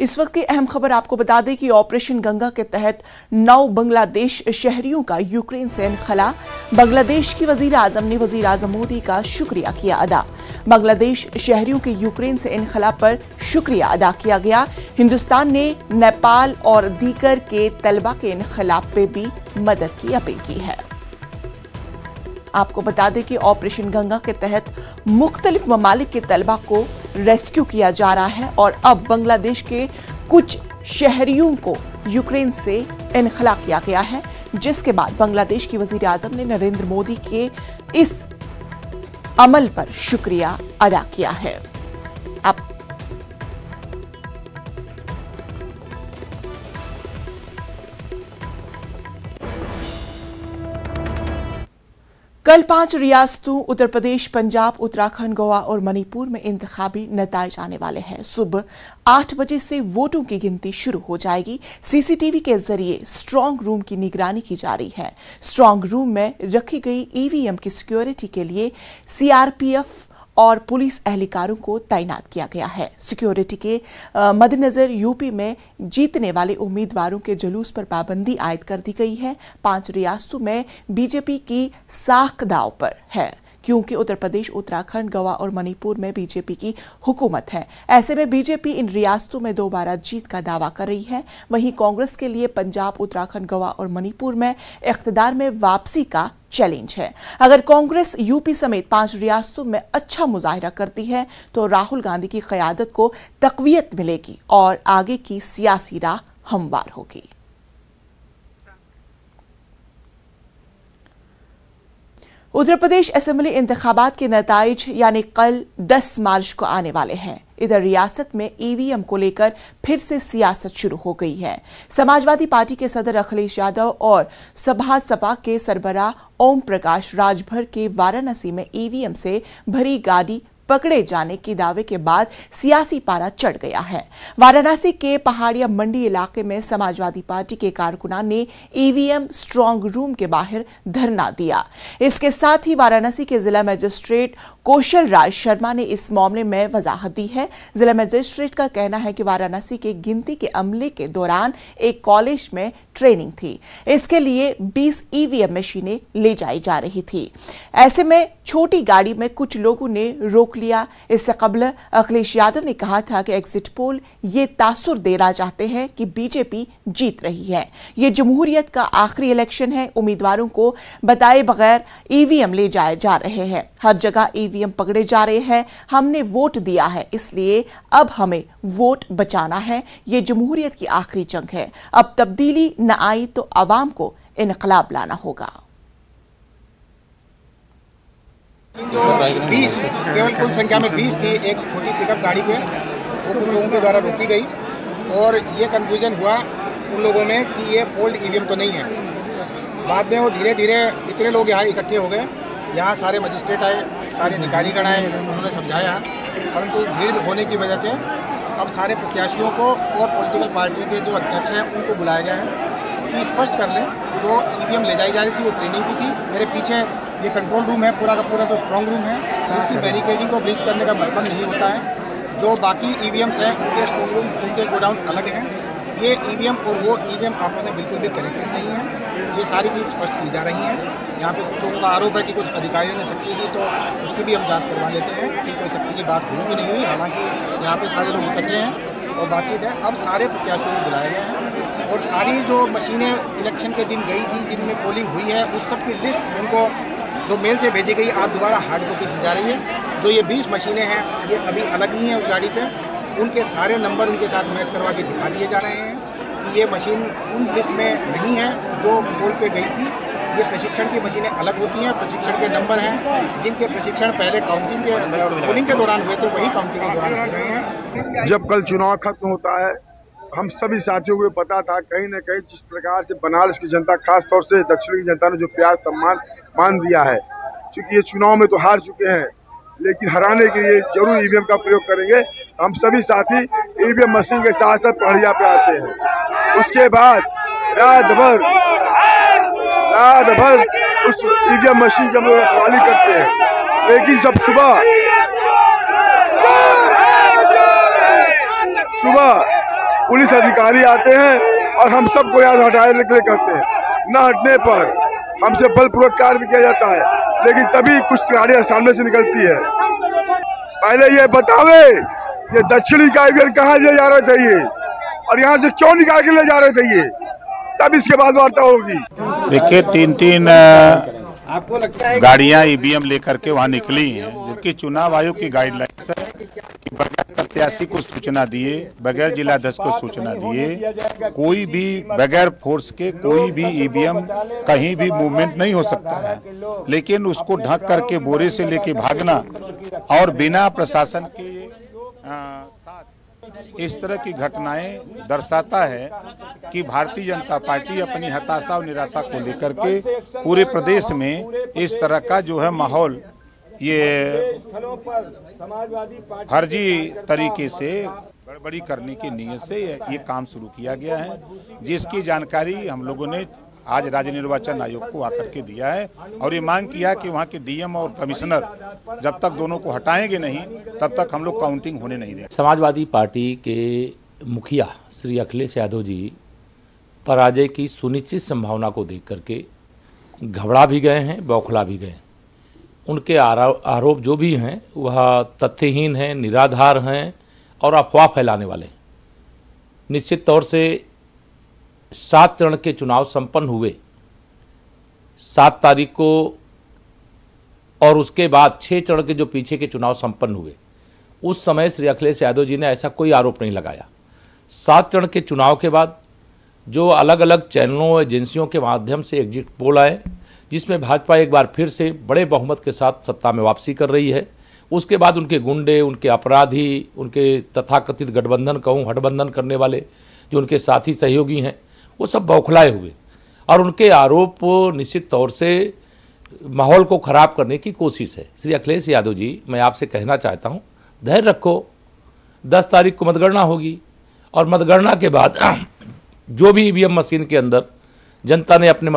इस वक्त की अहम खबर आपको बता दें कि ऑपरेशन गंगा के तहत 9 बांग्लादेश शहरियों का यूक्रेन से इनखला। बांग्लादेश की वजीर आजम ने वजीर आजम मोदी का शुक्रिया किया अदा। बांग्लादेश शहरियों के यूक्रेन से इनखला पर शुक्रिया अदा किया गया। हिंदुस्तान ने नेपाल और दीगर के तलबा के इनखला पे भी मदद की अपील की है। आपको बता दें कि ऑपरेशन गंगा के तहत मुख्तलिफ ममालिक के तलबा को रेस्क्यू किया जा रहा है और अब बांग्लादेश के कुछ शहरियों को यूक्रेन से इनखला किया गया है, जिसके बाद बांग्लादेश की वजीर आजम ने नरेंद्र मोदी के इस अमल पर शुक्रिया अदा किया है। अब कल 5 रियासतों उत्तर प्रदेश, पंजाब, उत्तराखंड, गोवा और मणिपुर में इंतखाबी नताइज आने वाले हैं। सुबह 8 बजे से वोटों की गिनती शुरू हो जाएगी। सीसीटीवी के जरिए स्ट्रांग रूम की निगरानी की जा रही है। स्ट्रांग रूम में रखी गई ईवीएम की सिक्योरिटी के लिए सीआरपीएफ और पुलिस एहलकारों को तैनात किया गया है। सिक्योरिटी के मद्देनजर यूपी में जीतने वाले उम्मीदवारों के जुलूस पर पाबंदी आयद कर दी गई है। 5 रियासतों में बीजेपी की साख दांव पर है, क्योंकि उत्तर प्रदेश, उत्तराखंड, गोवा और मणिपुर में बीजेपी की हुकूमत है। ऐसे में बीजेपी इन रियासतों में दोबारा जीत का दावा कर रही है। वहीं कांग्रेस के लिए पंजाब, उत्तराखंड, गोवा और मणिपुर में इख्तिदार में वापसी का चैलेंज है। अगर कांग्रेस यूपी समेत 5 रियासतों में अच्छा मुजाहिरा करती है तो राहुल गांधी की क़यादत को तक़वियत मिलेगी और आगे की सियासी राह हमवार होगी। उत्तर प्रदेश असेंबली इंतखाबात के नताइज यानी कल 10 मार्च को आने वाले हैं। इधर रियासत में ईवीएम को लेकर फिर से सियासत शुरू हो गई है। समाजवादी पार्टी के सदर अखिलेश यादव और सपा के सरबराह ओम प्रकाश राजभर के वाराणसी में ईवीएम से भरी गाड़ी पकड़े जाने के दावे के बाद सियासी पारा चढ़ गया है। वाराणसी के पहाड़िया मंडी इलाके में समाजवादी पार्टी के कारकुनान ने ईवीएम स्ट्रांग रूम के बाहर धरना दिया। इसके साथ ही वाराणसी के जिला मजिस्ट्रेट कौशल राज शर्मा ने इस मामले में वजाहत दी है। जिला मजिस्ट्रेट का कहना है कि वाराणसी के गिनती के अमले के दौरान एक कॉलेज में ट्रेनिंग थी। इसके लिए 20 ईवीएम मशीनें ले जाई जा रही थी। ऐसे में छोटी गाड़ी में कुछ लोगों ने रोक लिया। इससे कबल अखिलेश यादव ने कहा था कि एग्जिट पोल ये तासुर देना चाहते हैं कि बीजेपी जीत रही है। ये जमहूरियत का आखिरी इलेक्शन है। उम्मीदवारों को बताए बगैर ईवीएम ले जाए जा रहे हैं। हर जगह ईवीएम पकड़े जा रहे हैं। हमने वोट दिया है, इसलिए अब हमें वोट बचाना है। ये जमहूरियत की आखिरी जंग है। अब तब्दीली न आई तो अवाम को इनकलाब लाना होगा। जो 20 केवल कुल संख्या में 20 थी, एक छोटी पिकअप गाड़ी पे वो कुछ लोगों के द्वारा रोकी गई और ये कंफ्यूजन हुआ उन लोगों में कि ये पोल्ड ईवीएम तो नहीं है। बाद में वो धीरे धीरे इतने लोग यहाँ इकट्ठे हो गए। यहाँ सारे मजिस्ट्रेट आए, सारे अधिकारीगण आए, उन्होंने समझाया, परंतु भीड़ होने की वजह से अब सारे प्रत्याशियों को और पॉलिटिकल पार्टी के जो अध्यक्ष हैं उनको बुलाया गया है कि स्पष्ट कर लें जो ईवीएम ले जाई जा रही थी वो ट्रेनिंग की थी। मेरे पीछे ये कंट्रोल रूम है, पूरा का पूरा तो स्ट्रांग रूम है। इसकी बैरिकेडिंग को ब्रीच करने का मतलब नहीं होता है। जो बाकी ईवीएम्स हैं उनके स्ट्रांग रूम, उनके गोडाउन अलग हैं। ये ईवीएम और वो ईवीएम आपस में बिल्कुल भी कनेक्टेड नहीं है। ये सारी चीज़ स्पष्ट की जा रही हैं। यहाँ पे कुछ लोगों का आरोप है कि कुछ अधिकारियों ने सख्ती की, तो उसकी भी हम जांच करवा लेते हैं कि कोई सख्ती की बात हुई कि नहीं हुई। हालांकि यहाँ पे सारे लोग इकट्ठे हैं और बातचीत है। अब सारे प्रत्याशियों को बुलाए गए हैं और सारी जो मशीनें इलेक्शन के दिन गई थी, जिनमें पोलिंग हुई है, उस सब की लिस्ट उनको जो मेल से भेजी गई आज दोबारा हार्ड कॉपी दी जा रही है। जो ये 20 मशीनें हैं ये अभी अलग ही हैं उस गाड़ी पे। उनके सारे नंबर उनके साथ मैच करवा के दिखा दिए जा रहे हैं कि ये मशीन उन लिस्ट में नहीं है जो पोल पे गई थी। ये प्रशिक्षण की मशीनें अलग होती हैं, प्रशिक्षण के नंबर हैं जिनके प्रशिक्षण पहले काउंटिंग के पोलिंग के दौरान हुए थे, वही काउंटिंग के दौरान हो रहे हैं। जब कल चुनाव खत्म होता है, हम सभी साथियों को पता था कहीं न कहीं जिस प्रकार से बनारस की जनता, खास तौर से दक्षिण की जनता ने जो प्यार सम्मान मान दिया है, क्योंकि ये चुनाव में तो हार चुके हैं, लेकिन हराने के लिए जरूर ईवीएम का प्रयोग करेंगे। हम सभी साथी ईवीएम मशीन के साथ साथ पहाड़िया पे आते हैं। उसके बाद रात भर उस ईवीएम मशीन की हम लोग रखवाली करते हैं। लेकिन सब सुबह पुलिस अधिकारी आते हैं और हम सबको यहाँ हटाने के लिए कहते हैं। न हटने पर हमसे बलपूर्वक कार्य भी किया जाता है, लेकिन तभी कुछ गाड़ियाँ सामने से निकलती है। पहले ये बतावे ये दक्षिणी कारीगर कहाँ ले जा रहे थे ये, और यहाँ से क्यों निकाल के ले जा रहे थे ये, तब इसके बाद वार्ता होगी। देखिए 3-3 गाड़ियां ईवीएम लेकर के वहां निकली हैं, जबकि चुनाव आयोग की गाइडलाइंस है कि बगैर प्रत्याशी को सूचना दिए, बगैर जिलाध्यक्ष को सूचना दिए, कोई भी बगैर फोर्स के कोई भी ईवीएम कहीं भी मूवमेंट नहीं हो सकता है। लेकिन उसको ढक करके बोरे से लेके भागना और बिना प्रशासन के इस तरह की घटनाएं दर्शाता है कि भारतीय जनता पार्टी अपनी हताशा और निराशा को लेकर के पूरे प्रदेश में इस तरह का जो है माहौल, ये फर्जी तरीके से गड़बड़ी करने की नीयत से ये काम शुरू किया गया है, जिसकी जानकारी हम लोगों ने आज राज्य निर्वाचन आयोग को आकर के दिया है और ये मांग किया कि वहाँ के डीएम और कमिश्नर जब तक दोनों को हटाएंगे नहीं तब तक हम लोग काउंटिंग होने नहीं देंगे। समाजवादी पार्टी के मुखिया श्री अखिलेश यादव जी पराजय की सुनिश्चित संभावना को देख करके घबरा भी गए हैं, बौखला भी गए। उनके आरोप जो भी हैं वह तथ्यहीन हैं, निराधार हैं और अफवाह फैलाने वाले। निश्चित तौर से 7 चरण के चुनाव संपन्न हुए 7 तारीख को, और उसके बाद 6 चरण के जो पीछे के चुनाव संपन्न हुए उस समय श्री अखिलेश यादव जी ने ऐसा कोई आरोप नहीं लगाया। 7 चरण के चुनाव के बाद जो अलग अलग चैनलों एजेंसियों के माध्यम से एग्जिट पोल आए, जिसमें भाजपा एक बार फिर से बड़े बहुमत के साथ सत्ता में वापसी कर रही है, उसके बाद उनके गुंडे, उनके अपराधी, उनके तथाकथित गठबंधन कहूँ हठबंधन करने वाले जो उनके साथी सहयोगी हैं, वो सब बौखलाए हुए और उनके आरोप निश्चित तौर से माहौल को खराब करने की कोशिश है। श्री अखिलेश यादव जी, मैं आपसे कहना चाहता हूँ, धैर्य रखो। 10 तारीख को मतगणना होगी और मतगणना के बाद जो भी ईवीएम मशीन के अंदर जनता ने अपने